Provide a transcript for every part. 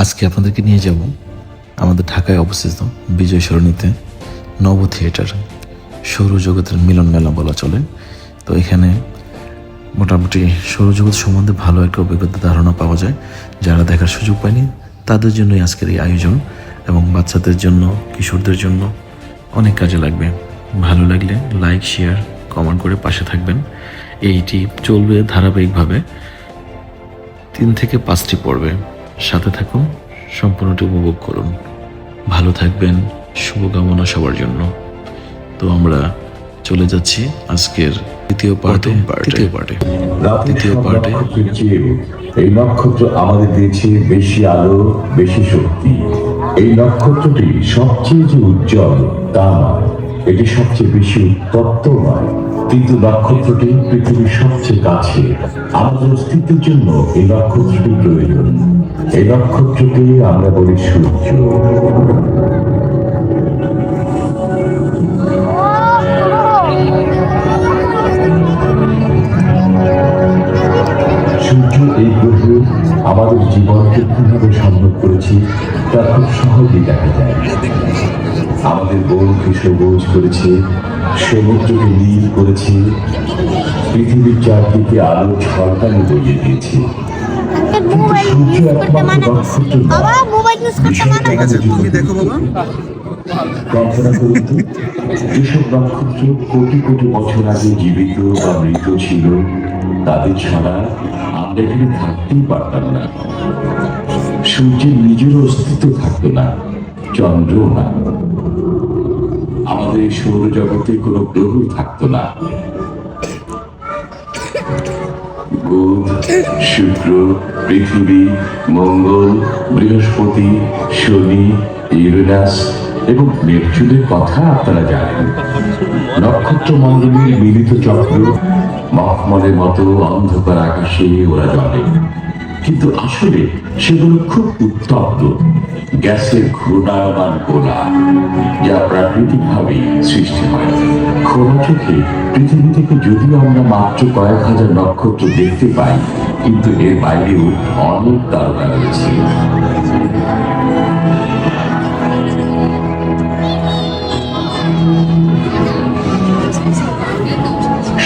আজকে আপনাদেরকে নিয়ে যাব আমাদের ঢাকায় অবস্থিত বিজয় সরণিতে নব থিয়েটার, সৌরজগতের মিলন মেলা বলা চলে। তো এখানে মোটামুটি সৌরজগৎ সম্বন্ধে ভালো একটা অভিজ্ঞতা ধারণা পাওয়া যায়। যারা দেখার সুযোগ পায়নি তাদের জন্যই আজকের এই আয়োজন, এবং বাচ্চাদের জন্য, কিশোরদের জন্য অনেক কাজে লাগবে। ভালো লাগলে লাইক, শেয়ার, কমেন্ট করে পাশে থাকবেন। এইটি চলবে ধারাবাহিকভাবে 3 থেকে 5টি পর্বে। সাথে থাকুন, সম্পূর্ণটি উপভোগ করুন। ভালো থাকবেন, শুভকামনা সবার জন্য। তো আমরা চলে যাচ্ছি আজকের দ্বিতীয় পার্টে। এই নক্ষত্র আমাদের দিয়েছে বেশি আলো, বেশি শক্তি। এই নক্ষত্রটি সবচেয়ে যে উজ্জ্বল তা নয়, এটি সবচেয়ে বেশি উত্তপ্ত নয়, কিন্তু নক্ষত্রটি পৃথিবীর সবচেয়ে কাছে। আমাদের অস্তিত্বের জন্য এই নক্ষত্রটি প্রয়োজন। এই নক্ষত্রকে আমরা বলি সূর্য। সূর্য এই গ্রহে আমাদের জীবনকে কিভাবে সম্ভব করেছে তা খুব সহজেই দেখা যায়। আমাদের বনকে সবুজ করেছে, সমুদ্রকে নীল করেছে, পৃথিবীর চারদিকে আলো ঝলকানি বইয়ে দিয়েছে। সূর্য একমাত্র নক্ষত্র কল্পনা করুন তো, যেসব নক্ষত্র কোটি কোটি বছর আগে জীবিত বা মৃত ছিল, তাদের ছাড়া আমরা এখানে থাকতেই পারতাম না। সূর্যের নিজের অস্তিত্ব থাকতো না, চন্দ্র না। আমাদের এই সৌরজগতে কোনো গ্রহই থাকতো না। বুধ, শুক্র, পৃথিবী, মঙ্গল, বৃহস্পতি, শনি, ইউরেনাস এবং নেপচুনের কথা আপনারা জানেন। নক্ষত্র মণ্ডলীর মিলিত চক্র, মখমলের মতো অন্ধকার আকাশে ওরা জ্বলে, কিন্তু আসলে সেগুলো খুব উত্তপ্ত গ্যাসের ঘূর্ণায়মান গোলা, যা প্রাকৃতিকভাবে সৃষ্টি হয়। খোলা চোখে পৃথিবী থেকে যদিও আমরা মাত্র কয়েক হাজার নক্ষত্র দেখতে পাই, কিন্তু এর বাইরেও অনেক তারকা রয়েছে।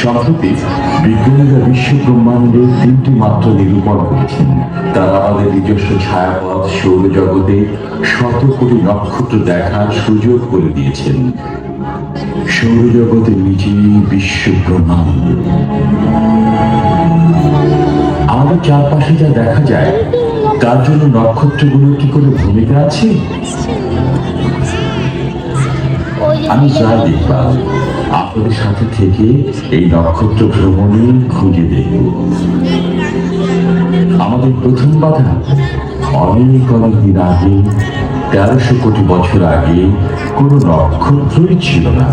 সম্প্রতি বিজ্ঞানীরা বিশ্ব ব্রহ্মাণ্ডের 3টি মাত্রা নিরূপণ করেছেন। তারা আমাদের নিজস্ব ছায়াপথ সৌরজগতে শত কোটি নক্ষত্র দেখার সুযোগ করে দিয়েছেন। সৌরজগতের নিজেই বিশ্ব ব্রহ্মাণ্ড। আমাদের চারপাশে যা দেখা যায় তার জন্য নক্ষত্রগুলোর কি কোনো ভূমিকা আছে? আমি যাই দেখলাম, আপনাদের সাথে থেকে এই নক্ষত্র ভ্রমণে খুঁজে দেখব। আমাদের প্রথম বাধা অনেক দিন আগে, 1300 কোটি বছর আগে কোনো নক্ষত্রই ছিল না।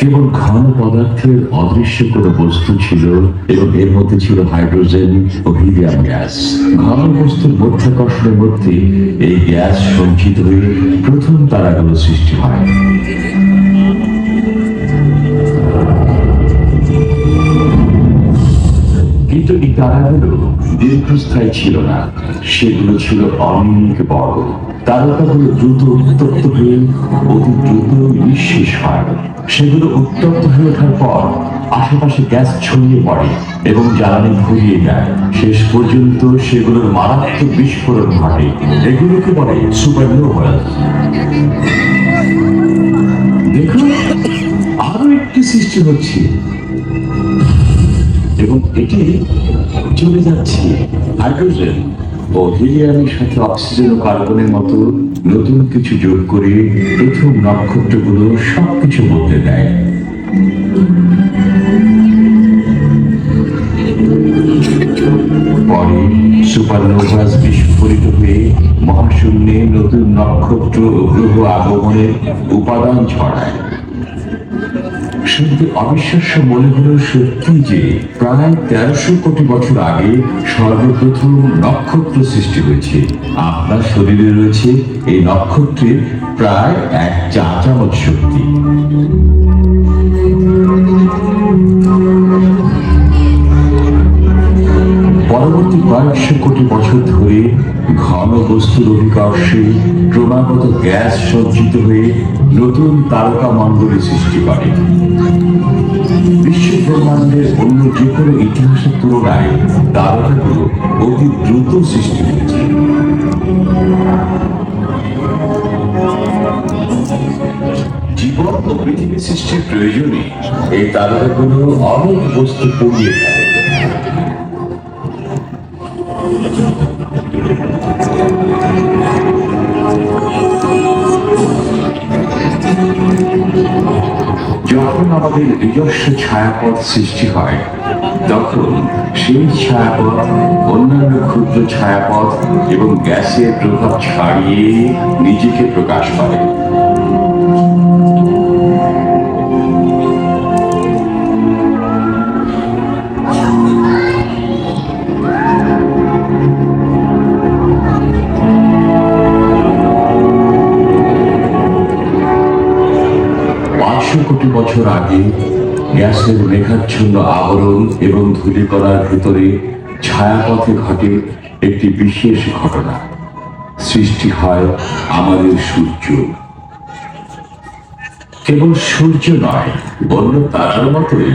কেবল ঘন পদার্থের অদৃশ্য কোনো বস্তু ছিল, এবং এর মধ্যে ছিল হাইড্রোজেন ও হিলিয়াম গ্যাস। ঘন বস্তুর মধ্যাকর্ষণের মধ্যে এই গ্যাস সঞ্চিত হয়ে প্রথম তারাগুলো সৃষ্টি হয়। কিন্তু এই তারাগুলো দীর্ঘস্থায়ী ছিল না, সেগুলো ছিল অনেক বড়। তারকাগুলো দ্রুত উত্তপ্ত হয়ে অতি দ্রুত নিঃশেষ হয়। সেগুলো উত্তপ্ত হয়ে ওঠার পর আশেপাশে গ্যাস ছড়িয়ে পড়ে এবং জ্বালানি ঘুরিয়ে যায়। শেষ পর্যন্ত সেগুলোর মারাত্মক বিস্ফোরণ ঘটে। এগুলোকে বলে সুপারনোভা। দেখুন, আরো একটি সৃষ্টি হচ্ছে, এবং এটি চলে যাচ্ছে হাইড্রোজেন ও হিলিয়ামের সাথে অক্সিজেন ও কার্বনের মতো নতুন কিছু যোগ করে প্রথম নক্ষত্রগুলো সবকিছু বদলে দেয়। পরে সুপারনোভাস বিস্ফোরিত হয়ে মহাশূন্যে নতুন নক্ষত্র ও গ্রহ আগমনের উপাদান ছড়ায়। শুনতে অবিশ্বাস্য মনে হলো সত্যি যে প্রায় 1300 কোটি বছর আগে সর্বপ্রথম নক্ষত্র সৃষ্টি হয়েছে। আপনার শরীরে রয়েছে এই নক্ষত্রের প্রায় 1 চা চামচ শক্তি। বস্তুর অভিকর্ষে ক্রমাগত গ্যাস সঞ্চিত হয়ে নতুন তারকা মণ্ডলী সৃষ্টি করে। বিশ্ব ব্রহ্মাণ্ডের অন্য যে কোনো ইতিহাসের তুলনায় তারকাগুলো অতি দ্রুত সৃষ্টি হয়েছে। জীবন ও পৃথিবী সৃষ্টির প্রয়োজনে এই তারকাগুলো অনেক বস্তু পুড়িয়ে ফেলে। যখন আমাদের নিজস্ব ছায়াপথ সৃষ্টি হয়, তখন সেই ছায়াপথ অন্যান্য ক্ষুদ্র ছায়াপথ এবং গ্যাসের প্রভাব ছাড়িয়ে নিজেকে প্রকাশ করে। কোটি বছর আগে গ্যাসের মেঘাচ্ছন্ন আবরণ এবং ধূলিকণার ভিতরে ছায়াপথে ঘটে একটি বিশেষ ঘটনা। সৃষ্টি হয় আমাদের সূর্য। কেবল সূর্য নয়, অন্য তারার মতোই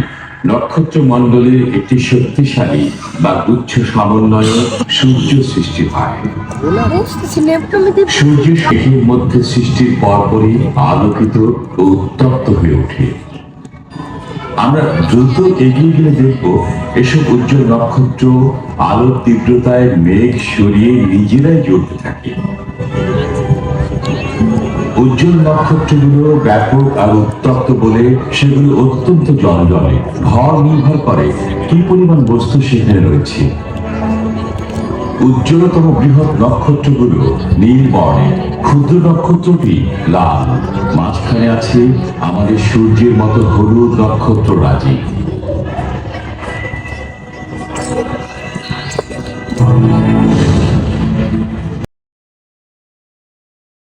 নক্ষত্র মণ্ডলের একটি শক্তিশালী বা গুচ্ছ সমন্বয়ে সূর্য সৃষ্টি হয়। সূর্য শেখের মধ্যে সৃষ্টির পরপরই আলোকিত ও উত্তপ্ত হয়ে ওঠে। আমরা দ্রুত এগিয়ে গেলে দেখব এসব উজ্জ্বল নক্ষত্র আলোর তীব্রতায় মেঘ সরিয়ে নিজেরাই জ্বলতে থাকে। উজ্জ্বল নক্ষত্রগুলো ব্যাপক আর উত্তপ্ত বলে সেগুলো অত্যন্ত জ্বলজ্বলে। ভর নির্ভর করে কি পরিমাণ বস্তু সেখানে রয়েছে। উজ্জ্বলতম বৃহৎ নক্ষত্রগুলো নীল বর্ণের, ক্ষুদ্র নক্ষত্রটি লাল। মাঝখানে আছে আমাদের সূর্যের মতো হলুদ নক্ষত্র রাজি।